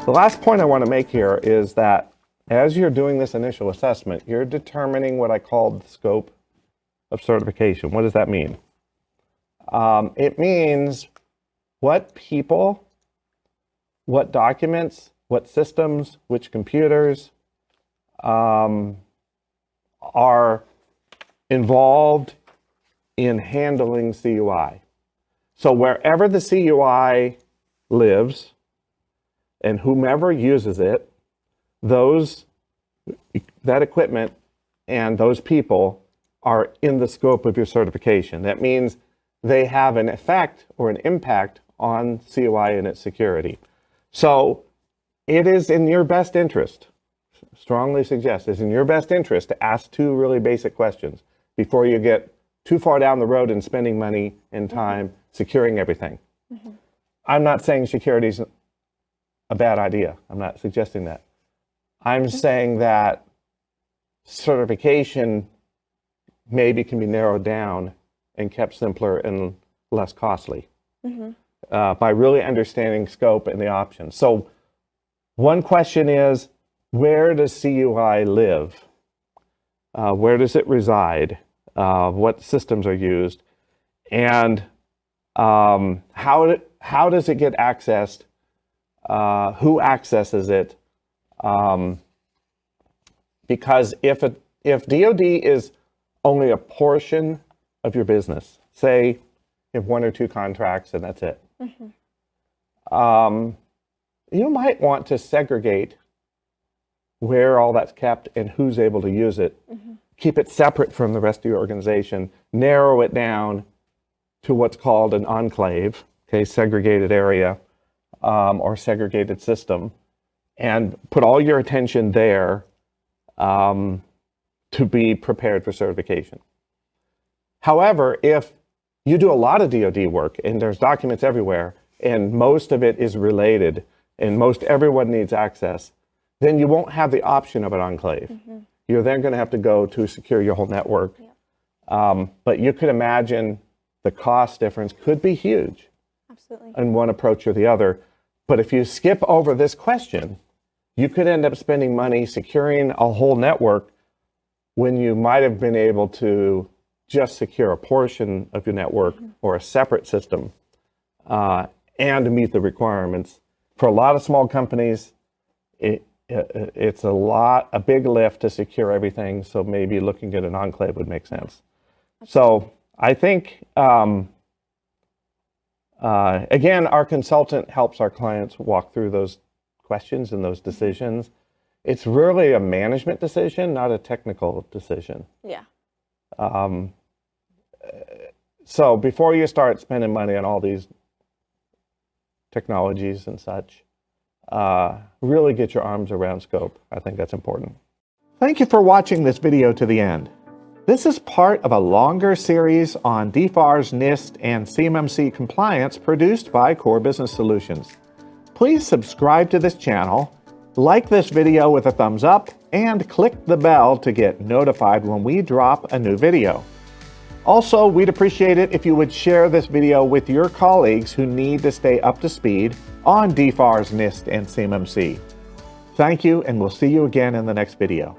The last point I want to make here is that as you're doing this initial assessment, you're determining what I call the scope of certification. What does that mean? It means what people, what documents, what systems, which computers are involved in handling CUI. So wherever the CUI lives and whomever uses it, that equipment and those people are in the scope of your certification. That means they have an effect or an impact on CUI and its security. So it is in your best interest, strongly suggest, it's in your best interest to ask two really basic questions before you get too far down the road and spending money and time securing everything. I'm not saying security is a bad idea. I'm not suggesting that. I'm saying that certification maybe can be narrowed down and kept simpler and less costly by really understanding scope and the options. So one question is, where does CUI live? Where does it reside? What systems are used? And how does it get accessed? Who accesses it? Because if DoD is only a portion of your business, say you have one or two contracts and that's it, you might want to segregate where all that's kept and who's able to use it. Keep it separate from the rest of your organization. Narrow it down to what's called an enclave, okay, segregated area or segregated system, and put all your attention there to be prepared for certification. However, if you do a lot of DoD work and there's documents everywhere and most of it is related and most everyone needs access, then you won't have the option of an enclave. You're then going to have to go to secure your whole network. But you could imagine the cost difference could be huge in one approach or the other. But if you skip over this question, you could end up spending money securing a whole network when you might have been able to just secure a portion of your network or a separate system and meet the requirements. For a lot of small companies, it's a big lift to secure everything, so maybe looking at an enclave would make sense. So I think, again, our consultant helps our clients walk through those questions and those decisions. It's really a management decision, not a technical decision. So before you start spending money on all these technologies and such, really get your arms around scope. I think that's important. Thank you for watching this video to the end. This is part of a longer series on DFARS, NIST, and CMMC compliance produced by Core Business Solutions. Please subscribe to this channel, like this video with a thumbs up, and click the bell to get notified when we drop a new video. Also, we'd appreciate it if you would share this video with your colleagues who need to stay up to speed on DFARS, NIST, and CMMC. Thank you, and we'll see you again in the next video.